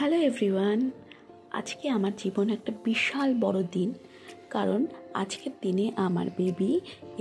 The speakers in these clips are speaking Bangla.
হ্যালো এভরিওয়ান, আজকে আমার জীবনে একটা বিশাল বড় দিন। কারণ আজকের দিনে আমার বেবি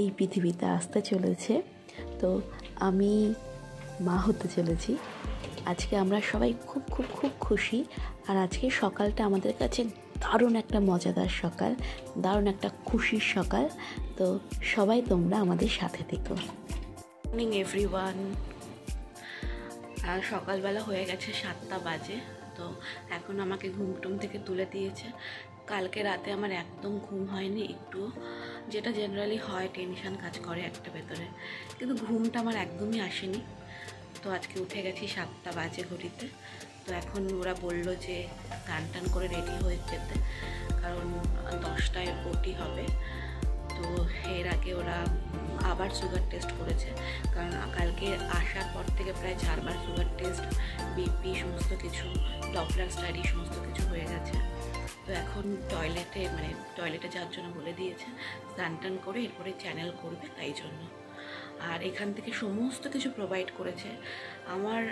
এই পৃথিবীতে আসতে চলেছে। তো আমি মা হতে চলেছি। আজকে আমরা সবাই খুব খুব খুব খুশি। আর আজকে সকালটা আমাদের কাছে দারুণ একটা মজাদার সকাল, দারুণ একটা খুশির সকাল। তো সবাই তোমরা আমাদের সাথে থেকো। Morning everyone. সকালবেলা হয়ে গেছে 7টা বাজে। তো এখন আমাকে ঘুম থেকে তুলে দিয়েছে। কালকে রাতে আমার একদম ঘুম হয়নি একটু, যেটা জেনারেলি হয়, টেনশান কাজ করে একটা ভেতরে, কিন্তু ঘুমটা আমার একদমই আসেনি। তো আজকে উঠে গেছি 7টা বাজে ঘড়িতে। তো এখন ওরা বললো যে টান করে রেডি হয়ে যেতে, কারণ 10টায় ওটি হবে। তো এর আগে ওরা আবার সুগার টেস্ট করেছে, কারণ কালকে আসার পর থেকে প্রায় 4বার সুগার টেস্ট, বিপি, সমস্ত কিছু, ডপলার স্টাডি, সমস্ত কিছু হয়ে গেছে। তো এখন টয়লেটে যাওয়ার জন্য বলে দিয়েছে, স্নান করে এরপরে চ্যানেল করবে, তাই জন্য। আর এখান থেকে সমস্ত কিছু প্রোভাইড করেছে। আমার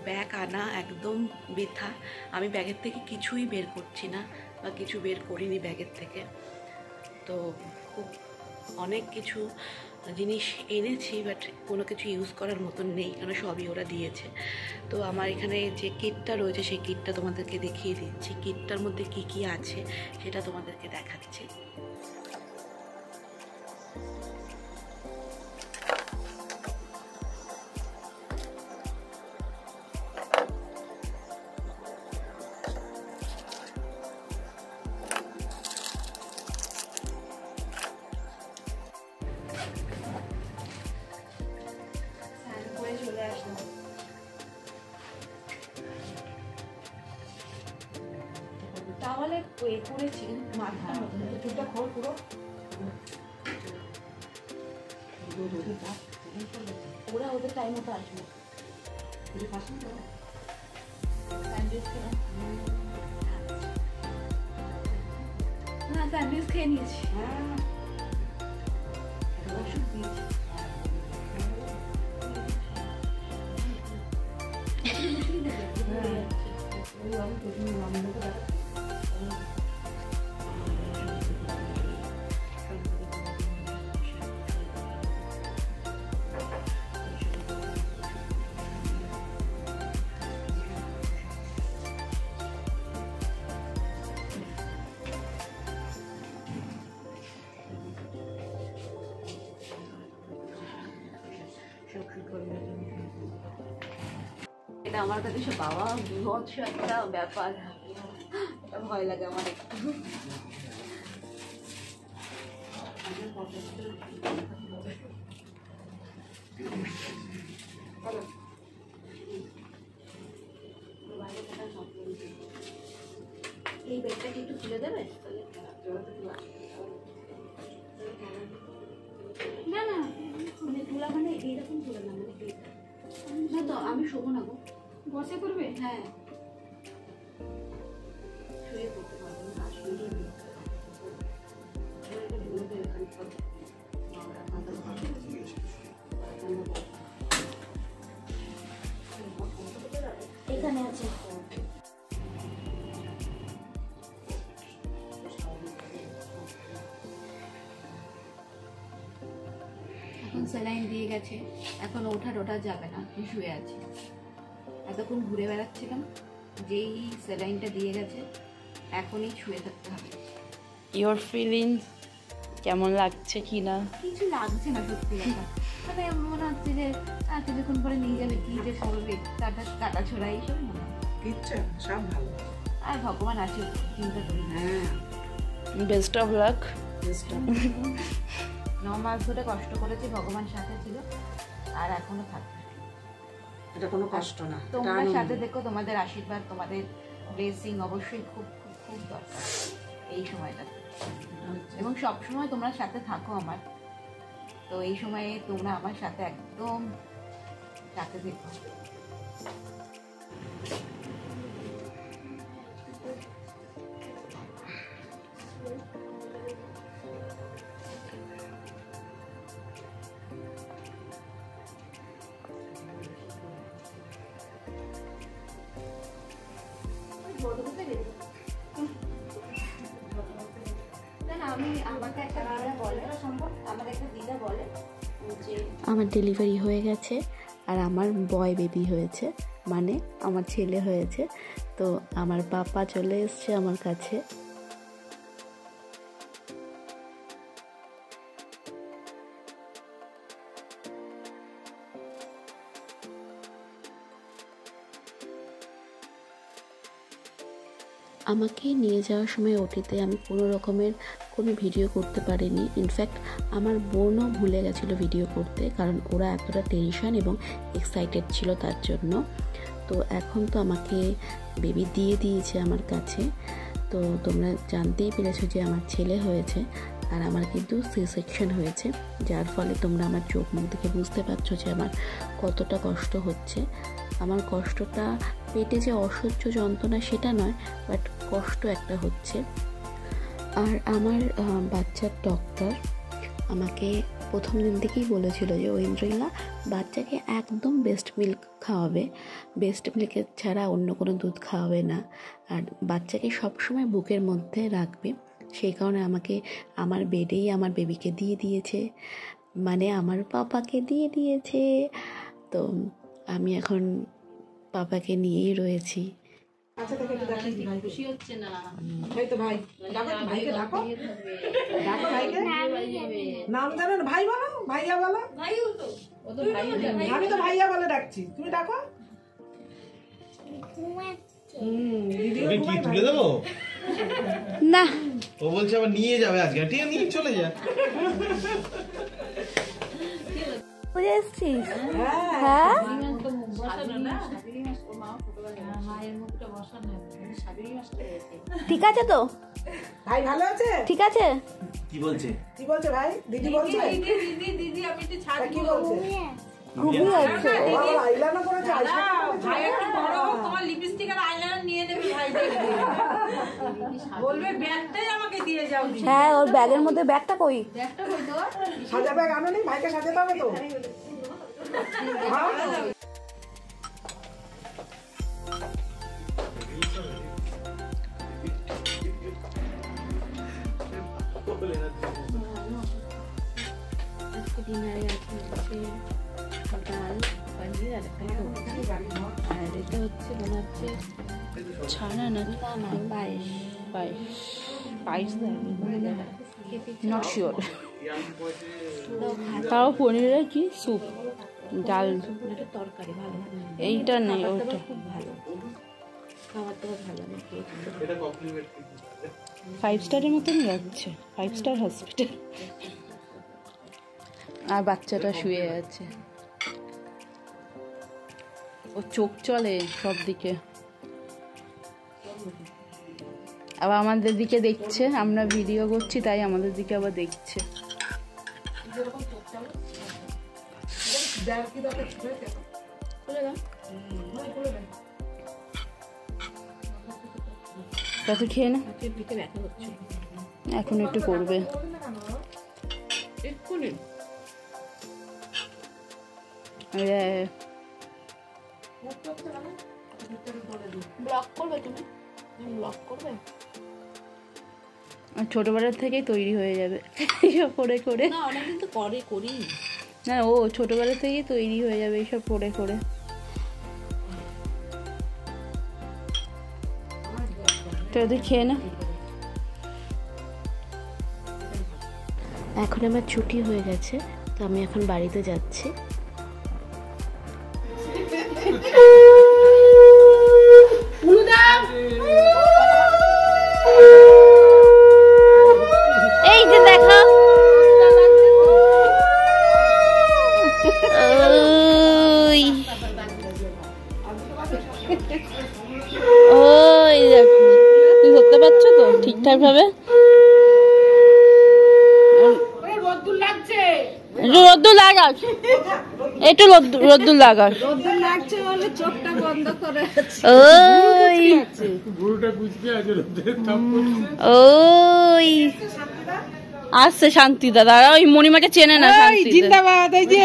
ব্যাগ আনা একদম বৃথা। আমি ব্যাগের থেকে কিছুই বের করছি না, বা কিছু বের করিনি ব্যাগের থেকে। তো খুব অনেক কিছু জিনিস এনেছি, বাট কোনো কিছু ইউজ করার মতন নেই, কারণ সবই ওরা দিয়েছে। তো আমার এখানে যে কিটটা রয়েছে, সেই কিটটা তোমাদেরকে দেখিয়ে দিচ্ছি। কিটটার মধ্যে কি কি আছে সেটা তোমাদেরকে দেখাচ্ছি। চলে আসলাম। তাহলে করেছি মাথা চুলটা খোল পুরো। ওরা ওদের টাইম মতো আসবে। না, স্যান্ডউইচ খেয়ে নিয়েছি। ওষুধ দিয়েছি। এটা আমার কাছে সব বাবা বিভৎস একটা ব্যাপার, এটা ভয় লাগে আমার একটু। এই ব্যাগটাকে একটু তুলে দেবে? না না, মানে তুলা মানে এইরকম তুলে না, মানে না তো আমি শোবো না গো। বসে করবে? হ্যাঁ, শুয়ে করতে পারবো না, এখানে আছে। এখন স্যালাইন দিয়ে গেছে, এখন ওঠা যাবে না, শুয়ে আছে। এতক্ষণ ঘুরে বেড়াচ্ছিলাম, যেই স্যালাইনটা দিয়ে গেছে এখনই শুয়ে থাকতে হবে। ইওর ফিলিংস কেমন লাগছে কি না? কিছু লাগছে না সত্যি কথা, মানে মনে হচ্ছে যে কিছুক্ষণ পরে নিয়ে যাবে, কি যে করবে, কাটা ছোড়া এইসব মনে হয়। কিচ্ছু সব ভালো। আর ভগবান আছে, চিন্তা করি না। Best of luck. 9 মাস ধরে কষ্ট করেছি, ভগবান সাথে ছিল, আর এখনো থাকবে। এটা কোনো কষ্ট না, তোমরা সাথে দেখো, তোমাদের আশীর্বাদ, তোমাদের ব্লেসিং অবশ্যই খুব খুব খুব দরকার এই সময়টাতে, এবং সবসময় তোমরা সাথে থাকো আমার। তো এই সময়ে তোমরা আমার সাথে একদম সাথে থেকো। আমার ডেলিভারি হয়ে গেছে আর আমার বয় বেবি হয়েছে, মানে আমার ছেলে হয়েছে। তো আমার পাপা চলে এসছে আমার কাছে। আমাকে নিয়ে যাওয়ার সময় ওটিতে আমি কোনো রকমের কোনো ভিডিও করতে পারিনি। ইনফ্যাক্ট আমার বোনও ভুলে গেছিলো ভিডিও করতে, কারণ ওরা এতটা টেনশন এবং এক্সাইটেড ছিল তার জন্য। তো এখন তো আমাকে বেবি দিয়ে দিয়েছে আমার কাছে। তো তোমরা জানতেই পেরেছো যে আমার ছেলে হয়েছে, আর আমার কিন্তু সি সেকশন হয়েছে, যার ফলে তোমরা আমার চোখ মুখ দেখে বুঝতে পারছো যে আমার কতটা কষ্ট হচ্ছে। আমার কষ্টটা পেটে যে অসহ্য যন্ত্রণা সেটা নয়, বাট কষ্ট একটা হচ্ছে। আর আমার বাচ্চার ডক্টর আমাকে প্রথম দিন থেকেই বলেছিল যে ঐন্দ্রিলা বাচ্চাকে একদম বেস্ট মিল্ক খাওয়াবে, বেস্ট মিল্কের ছাড়া অন্য কোনো দুধ খাওয়াবে না, আর বাচ্চাকে সবসময় বুকের মধ্যে রাখবে। সেই কারণে আমাকে আমার বেডেই আমার বেবিকে দিয়ে দিয়েছে, মানে আমার পাপাকে দিয়ে দিয়েছে। তো আমি এখন পাপাকে নিয়েই রয়েছি। আচ্ছা দেখো একটু দেখি ভাই খুশি হচ্ছে না। এই তো ভাই ডাকো, ভাইকে ডাকো, ডাকো ভাইকে। নাম জানো না? ভাই বলো, ভাইয়া বলো। আমি তো ভাইয়া বলে ডাকছি, তুমি ডাকো। ওকে কি তুলে দেবো? না, ও বলছে আবার নিয়ে যাবে আজকে, ঠিক আছে নিয়ে চলে যা। বুঝে এসছিস? হ্যাঁ, ঠিক আছে তো? ভাই ভালো আছে? ঠিক আছে। কি বলছে? কি বলছে ভাই? দিদি বলছে? দিদি আমি একটু ছাড় কি বলছে? ঘুমিয়ে আছে। আইলাইনার করেছে, ভাই একটা বড় তোমার লিপস্টিক আর আইলাইনার নিয়ে নেবে ভাই, দেখবে বলবে ব্যাগটাই আমাকে দিয়ে যাও। হ্যাঁ, ওর ব্যাগের মধ্যে ব্যাগটা কই? সাজা ব্যাগ আনো নি? ভাইকে সাজাতে হবে তো। আজকে ডিনারে আছে ডাল, পনির আর একটা সবজি, আর এটা হচ্ছে মনে হচ্ছে ছানা না পায়েস। পায়েস নট শিওর। তাও পনিরের কি স্যুপ, ডাল, এটা তরকারি ভালো, এইটা নেই ওটা। খুব ভালো খাবার দাবার ভালো, আমি খেয়েছি। 5 স্টারের মতন লাগছে, 5 স্টার হসপিটাল। আর বাচ্চাটা শুয়ে আছে, ও চোখ চলে সব দিকে, আবার আমাদের দিকে দেখছে, আমরা ভিডিও করছি তাই আমাদের দিকে আবার দেখছে। কত খেয়ে না, পিঠে ব্যথা হচ্ছে এখন একটু করবে। এক্ষুনি ব্লক করবে, তুমি ব্লক করবে? ছোটবেলার থেকেই তৈরি হয়ে যাবে এইসব করে করে। না, অনেকদিন তো করি না, ও ছোটবেলা থেকেই তৈরি হয়ে যাবে এইসব করে করে। তুই খেয়ে না। এখন আমার ছুটি হয়ে গেছে, তো আমি এখন বাড়িতে যাচ্ছি। এই যে দেখো, ওই দেখো, তুই ধরতে পারছো তো ঠিকঠাক ভাবে? রোদ্দুর লাগাস, একটু রোদ্দুর লাগাস। ওই ওই আসছে শান্তি দাদা, ওই মণিমাকে চেনে না। জিন্দাবাদ, এই যে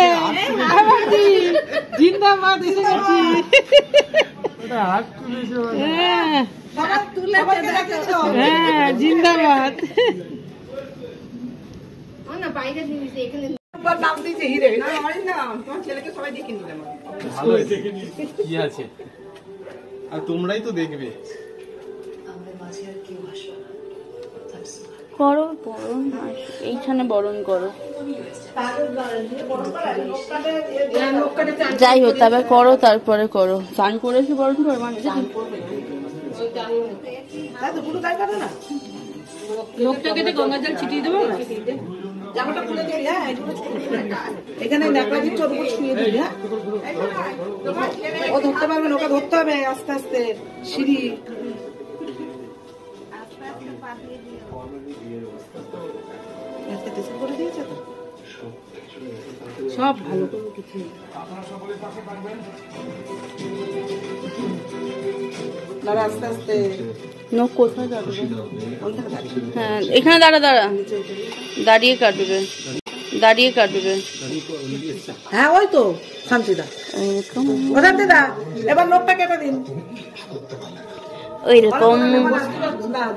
জিন্দাবাদ এসে গেছি। হ্যাঁ জিন্দাবাদ। নাম দিয়েছে হিরে না আমারই নাম তোমার ছেলেকে সবাই দেখে নিলাম ভালো হয়েছে কি আছে আর তোমরাই তো দেখবে করো বরণ এইখানে বরণ করো যাই হোক তবে করো তারপরে করো স্নান করে এসে বরণ করো মানে লোকটা কেটে গঙ্গা জল ছিটিয়ে দেবো জামাটা খুলে দিবি হ্যাঁ এখানে নেকড়াজির চোখ উপর শুয়ে দিবি হ্যাঁ ও ধরতে পারবে না ওকে ধরতে হবে আস্তে আস্তে সিঁড়ি করে দিয়েছে তো সব ভালো করে কিছু দাঁড়া আস্তে আস্তে নখ কোথায় কাটবে হ্যাঁ এখানে দাঁড়িয়ে কাটবে হ্যাঁ ওই তো শান্তিদা শান্তিদা এবার লোকটা কেটে দিন ওইরকম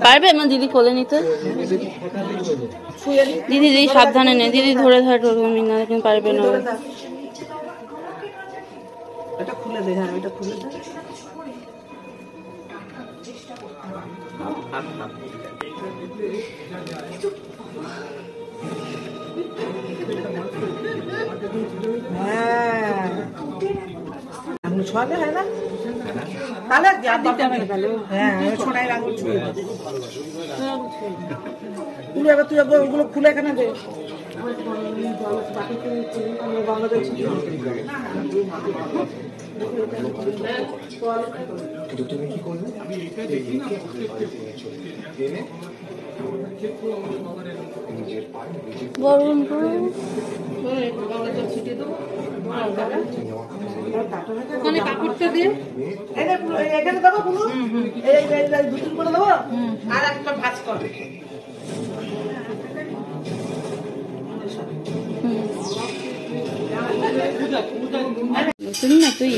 পারবে আমার দিদি কোলে নিতে দিদি সাবধানে নে দিদি ধরে ধরে না কিন্তু পারবে না এটা খুলে দে হ্যাঁ এটা খুলে দে হ্যাঁ ছোঁয়ালে হয় না তাহলে হ্যাঁ ছোনায় আঙুল ছুঁয়ে তুই এবার তুই ওগুলো খুলে এখানে দে বরণ করো ওখানে কাপড়টা দিয়ে এখানে দেবো কোনো দুদিন করে দেবো আর একটা ভাজ কর নতুন না তুই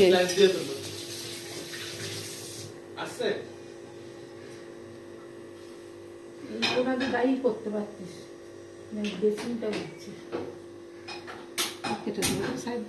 গাড়ি করতে পারতিস ড্রেসিংটা হচ্ছে সাইড